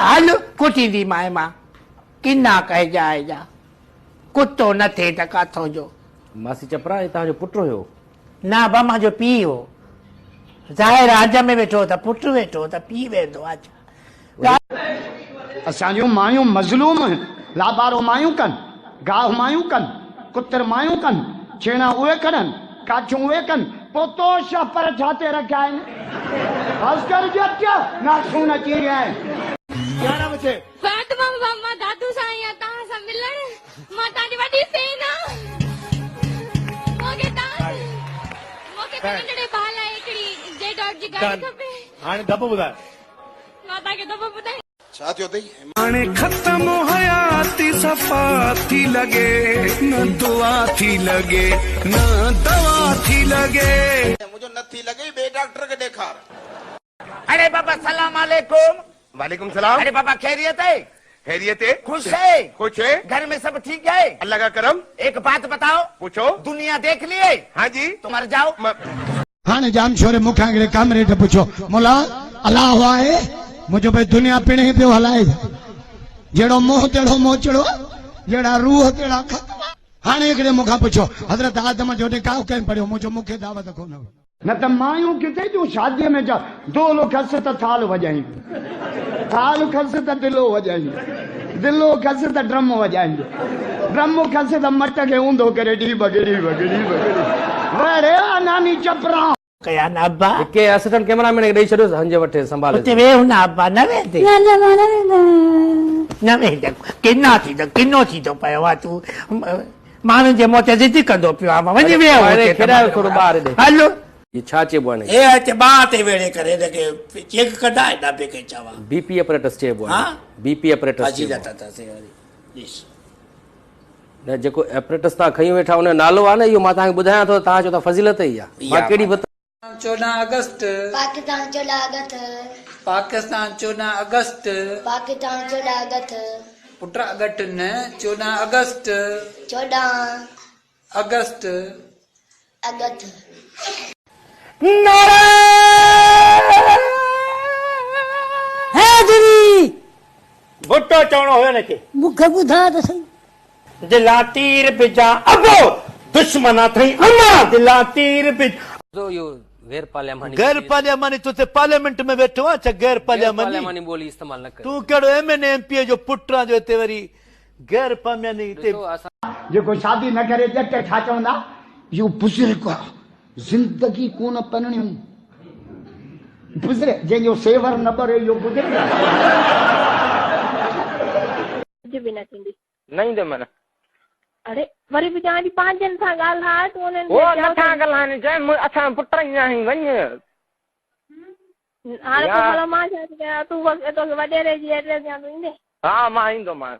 हल कुटी दी माए मां किन्ना कह जाए जा कुत्तो न थे त काथों जो मासी चपरा ये ताजो पुत्र हो ना बमा जो पी हो ज़ाहिर आज में वेठो त पुट वेठो त पी वेंदो आज असांजो मायूं मज़लूम लाबारो मायूं कन गाह मायूं कन कुतर मायूं कन छेड़ा उहे करन काचूं उहे कन पोतो शपर जाते रखा है अस्कर जट्या नासून अची रहा है 11 बजे फातिमा मम्मा दादू साईं ता सां मिलण मां ताजी वडी सेना मोगे नंढड़े बाला एकड़ी जे डॉट जी गाड़ी खपे हाणे दब बुधाए मां ताके दब बुधाए छा थियो तई हाणे ख़त्म हयाती सफ़ा थी लगे न दुआ थी लगे न दवा थी लगे मुझे नथी लगे बे डॉक्टर के देखार अरे बाबा सलाम अलैकुम वालेकुम सलाम अरे बाबा खैरियत है खैरियत है खुश है खुश है घर में सब ठीक है अल्लाह का करम एक बात बताओ पूछो दुनिया देख लिए हाँ जी तुम मर जाओ हाने जाम छोरे मुखा अगले कमरे ते पुछो मोला अल्लाह आहे मुझे भाई दुनिया पिणे पियो हलाए जेड़ो मोह तेड़ो मोचड़ो जेड़ा रूह तेड़ा खत्म हाने एकड़े मुखा पुछो हजरत आदम जो निकाह कहीं पड़ियो मुझे मुखे दावत कोन न त मायूं किथे जो शादी में जा दोलो खस त थाल वजाई थाल खस त दिलो वजाई दिलो खस त ड्रम वजाई ड्रम खस त मट के ऊंधो करे डी बगड़ी बगड़ी बगड़ी अरे नानी चपरा कया ना अब्बा के असिस्टेंट कैमरामैन के दई छडो हंजे वठे संभाले उते वे ना अब्बा न वेंदे न वेंदे किन्नो थी तो पयो आ तू मानन जे मोते जिद कंदो पियो आ वनी वे अरे केड़ा थोड़ो बाहर दे हलो ये छा चेबो ने ए अचे बाते वेड़े करे के चेक कढा ना पे के चावा बीपी ऑपरेटर्स चेबो हां बीपी ऑपरेटर्स हाजी जाता था से दिस न जेको ऑपरेटर्स ता खई वेठा उन नालो आ न यो मा ता बुधाया तो ता जो ता फजीलत ही आ मा केडी 14 अगस्त पाकिस्तान 14 अगस्त पाकिस्तान 14 अगस्त पाकिस्तान 14 अगस्त पुत्र अगस्त न 14 अगस्त 14 अगस्त अगस्त भुट्टो चवणो हुयो न के मूंखे ॿुधा त सही दिला तीर पिजा अगो दुश्मना थई अमा दिला तीर पिज जो यो गैर पार्लियामानी तो ते पार्लियामेंट में बैठो अच्छा गैर पार्लियामानी बोली इस्तेमाल न कर तू केड़ो एमएनए एमपी जो पुटरा जो ते वरी गैर पार्लियामानी ते जेको शादी न करे जट छा चवंदा यो बुजुर्ग जिंदगी कोन पनणी बुजुर्ग जे जो सेवर न बरे यो बुजुर्ग कुछ भी न थींदी नहीं दे मन अरे वरी भी जानी पांच जन सां ॻाल्हाए तूं उन्हनि वो नथा ॻाल्हाइनि जंहिं असां पुट ई आहियूं वञ हाणे पोइ भला मां छा थी कयां तूं तोखे वॾेरे जी एड्रेस ॾियां तूं ईंदे हा मां ईंदो मां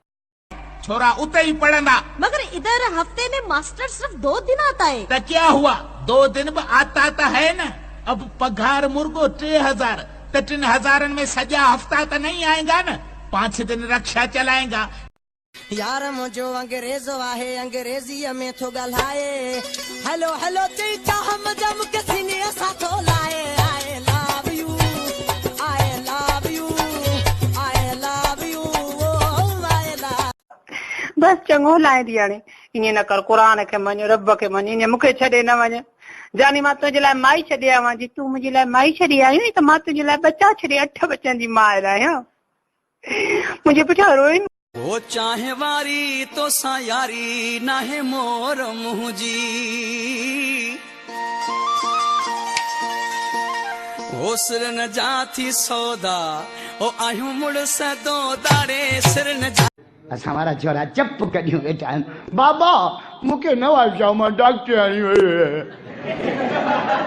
छोरा उते ही पढ़ना मगर इधर हफ्ते में मास्टर सिर्फ 2 दिन आता है तो क्या हुआ 2 दिन भी आता तो है ना अब पगार मुर्गो 3000 तो 3000 में सजा हफ्ता तो नहीं आएगा ना 5 दिन रक्षा चलाएगा यार मुझो अंग्रेजो आहे अंग्रेजी में थो ॻाल्हाए हेलो हेलो चई चाह मजम के सीने साथो लाए I love you I love you I love you I love बस चङो लाए दी हाणे ईअं न कर क़ुरान खे मञ रब खे मञ ईअं मूंखे छॾे न वञ जानी मां तुंहिंजे लाइ माई छॾे आवां जी तूं मुंहिंजे लाइ माई छॾी आहीं त मां तुंहिंजे लाइ बचा छॾे 8 बचनि जी मां आहियां मुंहिंजे पुठियां रोई वो चाहे वारी तो सा यारी नाहे मोर मुंहिंजी ओ सिर न जाथी सौदा ओ आहियूं मुड़ सदो दाड़े सिर न जा असां वारा छोरा चप कढियूं वेठा आहिनि बाबा मूंखे न वाचाओ मां डॉक्टर आहियूं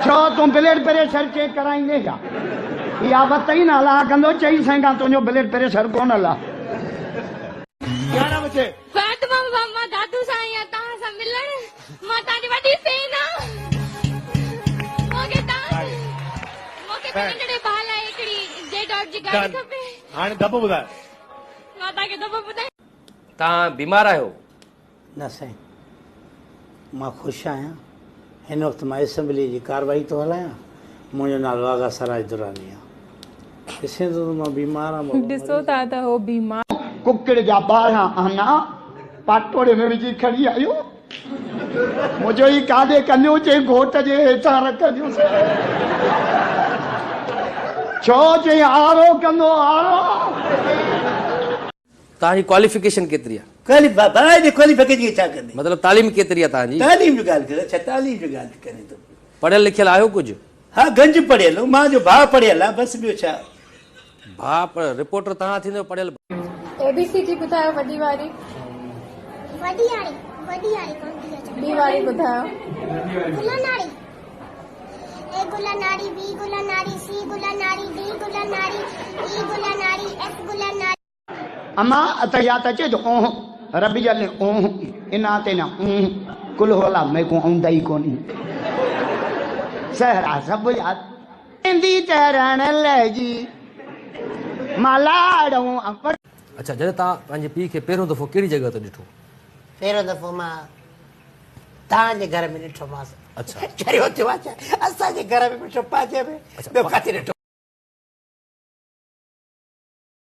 छो तूं ब्लड प्रेशर चेक कराईंदे छा इहा वत ई न हला कंदो चई सघां तुंहिंजो ब्लड प्रेशर कोन हला 11 बजे फातिमा मम्मा दादू साईं ता सां मिलण मां ताजी वडी सेना मोगे नंढड़े बाला एकड़ी जे डॉट जी गाड़ी खपे हाणे दब बुधाए मां ताके दब बुधाए ता बीमार आयो न साईं मां ख़ुशि आहियां हिन वक़्तु मां असेंबली जी कार्रवाई थो हलायां मुंहिंजो नालो आगा सराज दुरानी आहे ॾिसे थो त मां बीमार आहियां बाबा। ॾिसो था त हो बीमार कुकड़ जा 12 आना पाटोड़े में विझी खड़ी आयो मुझो ही काॾे कन्यो जे घोट जे हेठां रखजो छो जे आरो कंदो आरो। तव्हांजी क्वालिफिकेशन केतिरी आहे? क्वालिफिकेशन खे छा कंदे? मतिलबु तालीम केतिरी आहे तव्हांजी? तालीम जो ॻाल्हि करे छा तालीम जो ॻाल्हि करे थो? पढ़ियल लिखियल आहियो कुझु? हा गंज पढ़ियल मां जो भाउ पढ़ियल आहे बसि ॿियो छा। भाउ रिपोर्टर तव्हां थींदो पढ़ियल? ABC जी ॿुधायो वॾी वारी वॾी वारी कोन थी अचे ॿी वारी ॿुधायो गुलनारी ए गुलनारी बी गुलनारी सी गुलनारी डी गुलनारी ई गुलनारी एफ गुलनारी अम्मा अतया तचे तो ओह रबी जल ओह इना ते ना कुल होला मैं को औंदा ही कोनी सहरा सब याद इंदी चरण ले जी मालाड़ो अपर। अच्छा जॾहिं तव्हां पंहिंजे पीउ खे पहिरियों दफ़ो कहिड़ी जॻह ते ॾिठो? पहिरियों दफ़ो मां तव्हांजे घर में ॾिठोमांसि। अच्छा चरियो थियो आहे असांजे घर में ॾिठो पाजे में ॿियो किथे ॾिठो?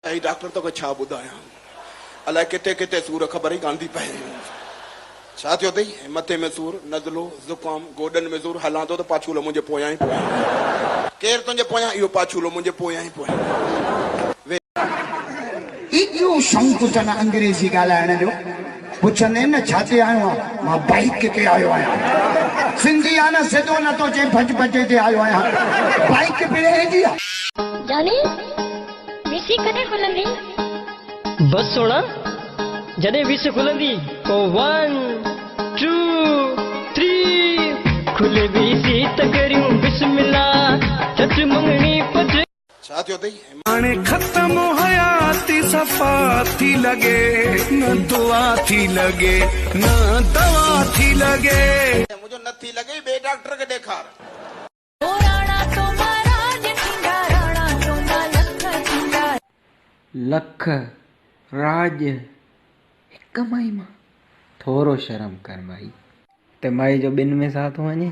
ऐं डॉक्टर तोखे छा ॿुधायां अलाए किथे किथे सूर ख़बर ई कान थी पए। छा थियो अथई? मथे में सूर, नज़लो, ज़ुकाम, गोॾनि में सूर, हलां थो त पाछूलो मुंहिंजे पोयां ई पोयां। केरु तुंहिंजे पोयां? इहो पाछूलो मुंहिंजे पोयां ई पोयां। इहो शौंक़ु अथनि अंग्रेज़ी ॻाल्हाइण जो। पुछंदे न छा ते आयो आहियां? मां बाइक ते आयो आहियां। सिंधी आहे न सिधो नथो चए भज भजे ते आयो आहियां। बाइक पिणे जी आहे जानी विसी कॾहिं खुलंदी? बस सोना जॾहिं विस खुलंदी पोइ 1 2 3 खुले विसी त करियूं बिस्मिल्लाह चट मंगणी पट। छा थियो अथई? हाणे ख़त्म हयाती सफ़ा थी लॻे न दुआ थी लॻे न दवा थी लॻे। मुंहिंजो नथी लॻे ॿिए डॉक्टर खे ॾेखार। लख राज हिक माई मां थोरो शर्म कर माई त माई जो ॿिनि में साथ वञे।